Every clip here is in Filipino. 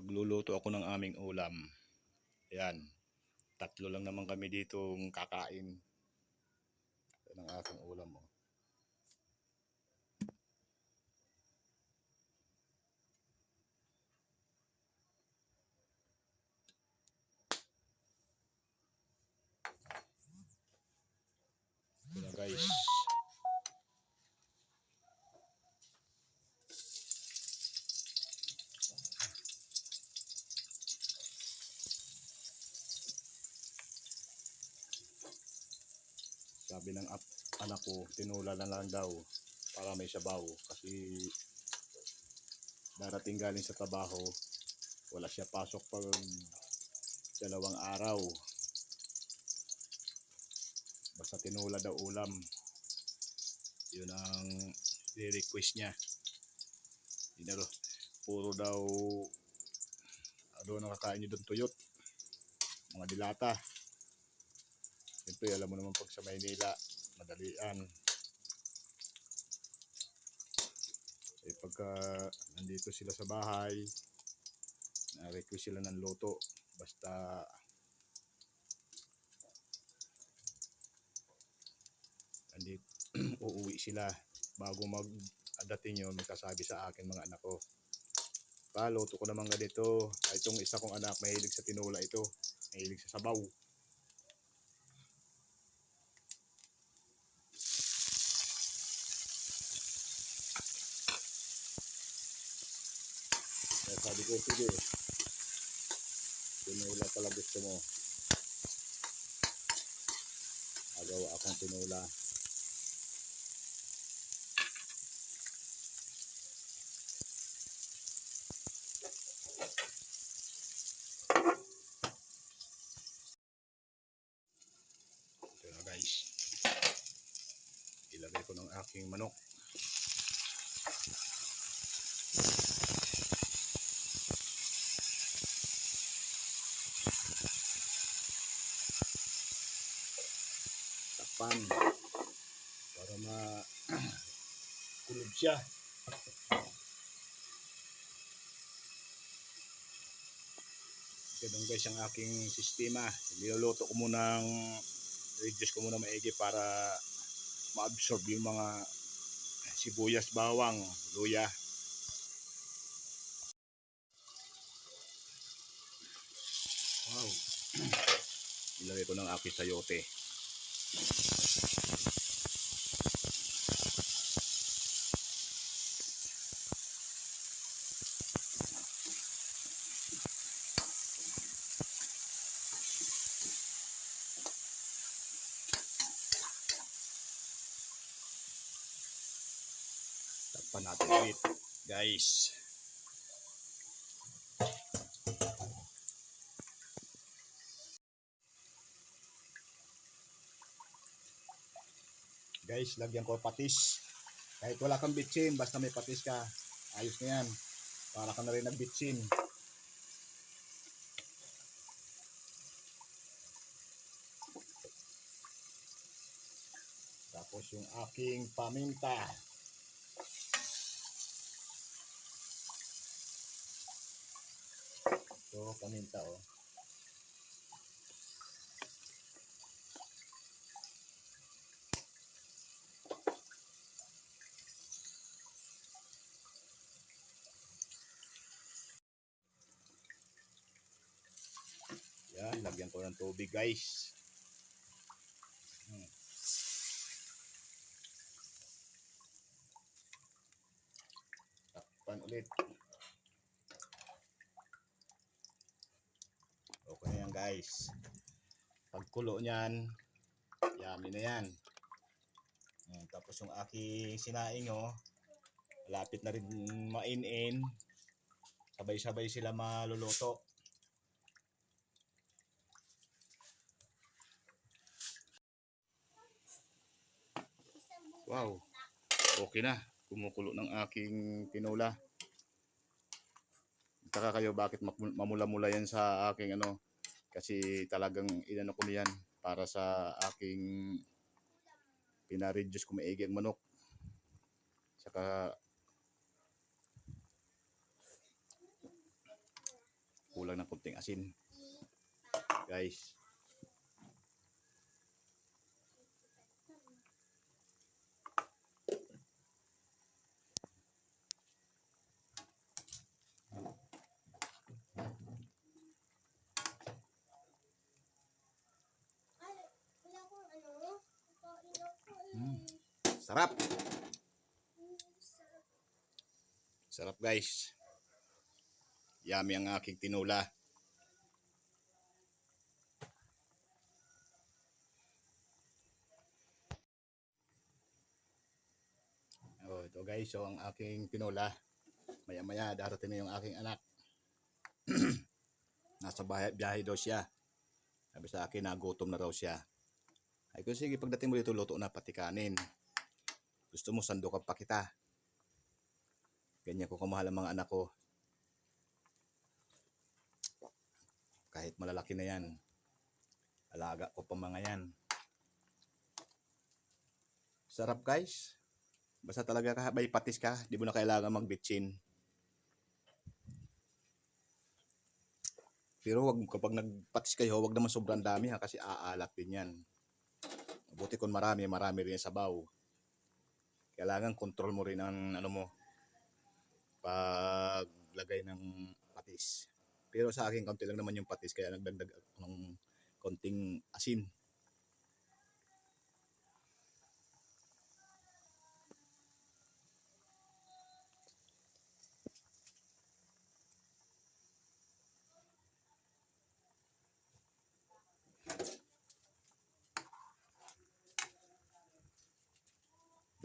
Magluluto ako ng aming ulam. Ayan, tatlo lang naman kami dito kakain. Yan ang aking ulam. Oh. Ito na guys. Sabi ng anak ko, tinula na lang daw para may sabaw. Kasi darating galing sa trabaho, wala siya pasok pag 2 araw. Basta tinula daw ulam. Yun ang request niya. Puro daw nakakain niyo doon tuyot. Mga dilata. Siyempre, alam mo naman pag sa Maynila, madalian. Eh pagka nandito sila sa bahay, na-request sila ng luto. Basta andito, uuwi sila bago magdating yun, magkasabi sa akin mga anak ko. Luto ko naman ganito. Itong isa kong anak, mahilig sa tinula ito. Mahilig sa sabaw. Kaya sabi ko, sige, tinula pala gusto mo. Agawa akong tinula. Ito na guys. Ilagay ko ng aking manok. Takpan para makulog siya. Ito guys ang aking sistema. Niluluto ko muna reduce ko muna maigi para ma-absorb yung mga sibuyas, bawang, luya. Wow. Ilagay ko ng aking sayote. Takpan natin ulit, guys. Guys, lagyan ko patis. Kahit wala kang bitsin, basta may patis ka, ayos na yan. Para ka na rin nagbitsin. Tapos yung aking paminta. Ito, paminta oh. Yan, lagyan ko ng tubig guys. Takpan ulit. Okay na yan guys. Pagkulo niyan, yummy na yan. Tapos yung aking sinaing oh, lapit na rin mainin. Sabay-sabay sila maluluto. Wow, okay na. Kumukulo ng aking tinula. Taka kayo bakit mamula-mula yan sa aking kasi talagang inano ko niyan para sa aking pina-reduce ko maigi ang manok. Saka lang ng konting asin. Guys. Sarap. Sarap guys. Yummy ang aking tinula. Oh, ito guys, so ang aking tinula. Maya-maya darating na yung aking anak. Nasa biyahe daw siya. Sabi sa akin, nagutom na raw siya. Ay ko, sige, pagdating mo dito, luto na pati kanin. Gusto mo, sandukan pa kita. Ganyan ko kamahal ang mga anak ko. Kahit malalaki na yan. Alaga ko pa mga yan. Sarap guys. Basta talaga may patis ka, di mo na kailangan magbitsin. Pero wag, kapag nagpatis kayo, wag naman sobrang dami ha, kasi aalat din yan. Buti kung marami rin sabaw. Kailangan control mo rin ang ano mo, paglagay ng patis. Pero sa akin, kaunti lang naman yung patis, kaya nagdagdag ako ng konting asin.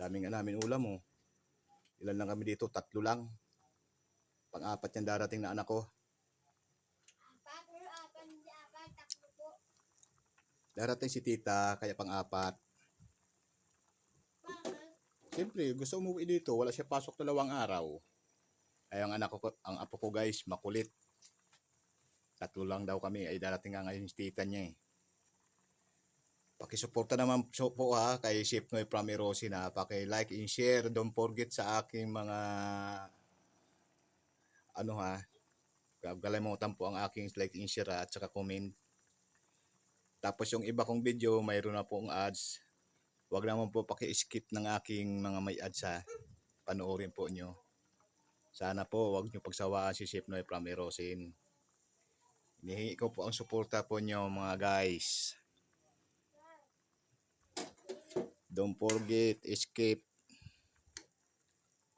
Daming namin ulam mo. Ilan lang kami dito? 3 lang. Pang-apat yung darating na anak ko. Darating si tita, kaya pang-apat. Siyempre, gusto umuwi dito. Wala siya pasok 2 araw. Ay ang anak ko, ang apo ko guys, makulit. 3 lang daw kami. Ay darating nga ngayon si tita niya eh. Pakisuporta naman po ha kay Chef Noy from Erosi na paki-like and share. Don't forget sa aking mga ano ha. Kalimutan po ang aking like and share at saka comment. Tapos yung iba kong video, mayroon na pong ads. Huwag naman po paki-skip ng aking mga may ads ha. Panoorin po nyo. Sana po huwag nyo pagsawaan si Chef Noy from Erosin. Hinihingi ko po ang suporta po nyo mga guys. Don't forget, escape.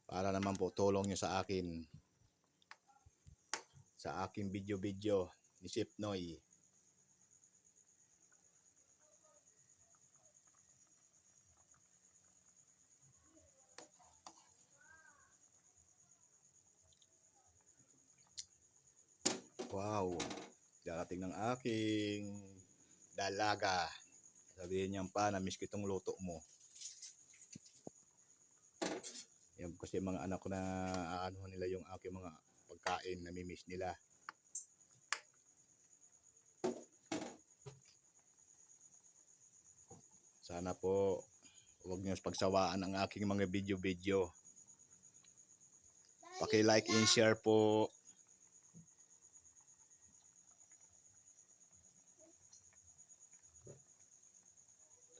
Para naman po tulong nyo sa akin. Sa aking video ni Chef Noy. Wow. Darating ng aking dalaga. Sabihin niyan pa, na-miss ko itong luto mo. Yan kasi mga anak ko na ano nila yung aking mga pagkain, nami-miss nila. Sana po huwag niyo pagsawaan ang aking mga video. Paki-like and share po.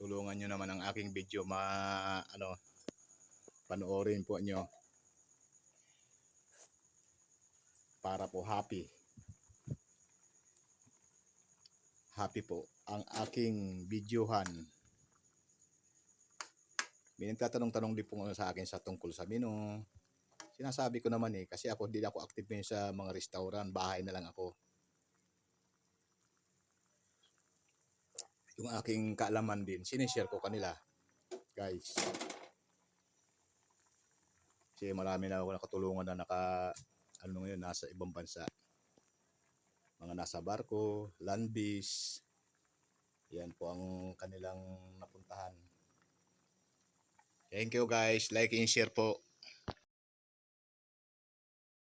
Tulungan niyo naman ang aking video panoorin po niyo. Para po happy. Happy po ang aking videohan. May nagtatanong-tanong din po sa akin sa tungkol sa menu. Sinasabi ko naman kasi ako hindi ako active ngayon sa mga restaurant, bahay na lang ako. Yung aking kaalaman din, sinishare ko kanila, guys. Kasi marami na ako nakatulungan na ngayon, nasa ibang bansa. Mga nasa barko, landbase. Yan po ang kanilang napuntahan. Thank you guys, like and share po.